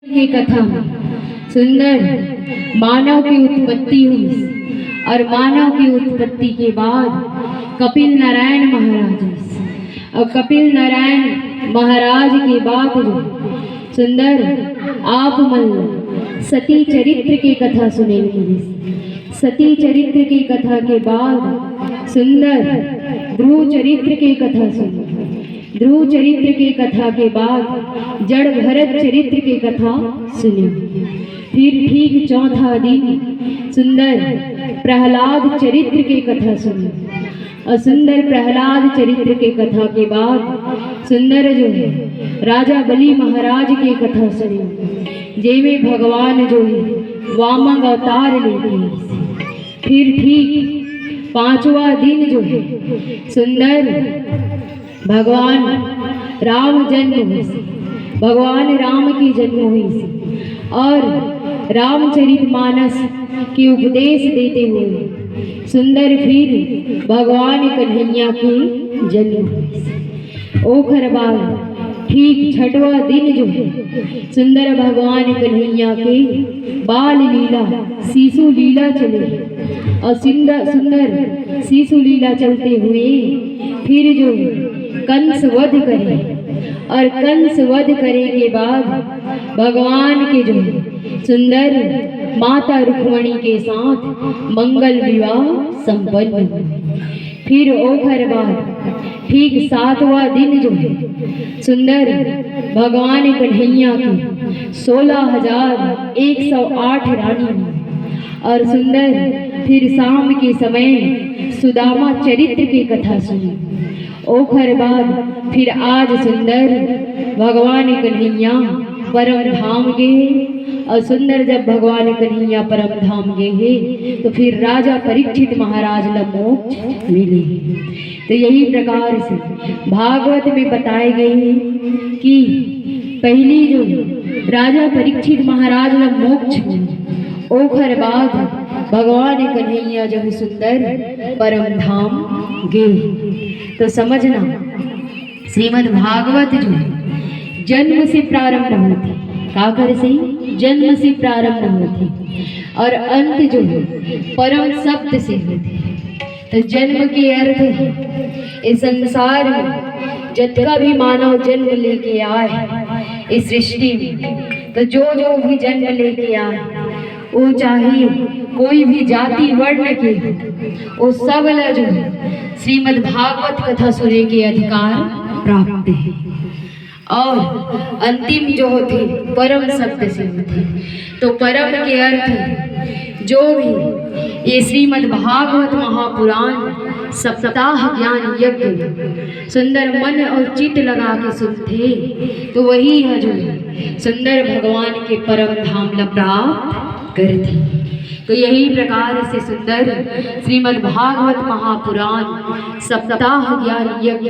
की कथा सुंदर मानव की उत्पत्ति हुई और मानव की उत्पत्ति के बाद कपिल नारायण महाराज और कपिल नारायण महाराज के बाद जो सुंदर आप मन सती चरित्र की कथा सुनेंगे। सती चरित्र की कथा के बाद सुंदर ध्रुव चरित्र की कथा सुनेंगे। ध्रुव चरित्र की कथा के बाद जड़ भरत चरित्र की कथा सुने। फिर ठीक चौथा दिन सुंदर प्रहलाद चरित्र की कथा सुने और सुंदर प्रहलाद चरित्र की कथा के बाद सुंदर जो है राजा बलि महाराज की कथा सुने, जेमे भगवान जो है वामन अवतार लेते। फिर ठीक पांचवा दिन जो है सुंदर भगवान राम जन्म हुई, भगवान राम की जन्म हुई और रामचरितमानस की उपदेश देते हुए सुंदर फिर भगवान कन्हैया की जन्म हुई। ओखर बाद ठीक छठवा दिन जो है सुंदर भगवान कन्हैया के बाल लीला शिशु लीला चले और सुंदर शिशु लीला चलते हुए फिर जो कंस वध करे और कंस वध करे के बाद भगवान के जो सुंदर माता रुक्मणी के साथ मंगल विवाह संपन्न। फिर ओखर बाद ठीक सातवां दिन जो है सुंदर भगवान कन्हैया की 16,108 रानी और सुंदर फिर शाम के समय सुदामा चरित्र की कथा सुनी। ओखर बाद फिर आज सुंदर भगवान कन्हैया परम धाम गए और सुंदर जब भगवान कन्हैया परम धाम गए तो फिर राजा परीक्षित महाराज ला मोक्ष मिले। तो यही प्रकार से भागवत में बताए गए हैं कि पहली जो राजा परीक्षित महाराज ला मोक्ष मिले, ओखर बाद भगवान कन्हैया जो सुंदर परम धाम गए। तो समझना श्रीमद् भागवत जो जन्म से प्रारंभ होती, काकर से जन्म से प्रारंभ होती और अंत जो है परम शब्द से होती। तो जन्म के अर्थ है इस संसार में जितना भी मानव जन्म लेके आए इस सृष्टि में, तो जो भी जन्म लेके आए वो चाहे कोई भी जाति वर्ण के वो सब जो है श्रीमद् भागवत कथा सुनने के अधिकार प्राप्त है और अंतिम जो होते परम शब्द से होते। तो परम के अर्थ जो भी ये श्रीमद् भागवत महापुराण सप्ताह ज्ञान यज्ञ सुंदर मन और चित्त लगा के सुनते तो वही है जो सुंदर भगवान के परम धाम ला प्राप्त करती। तो यही प्रकार से सुंदर श्रीमद् भागवत महापुराण सप्ताह ज्ञान यज्ञ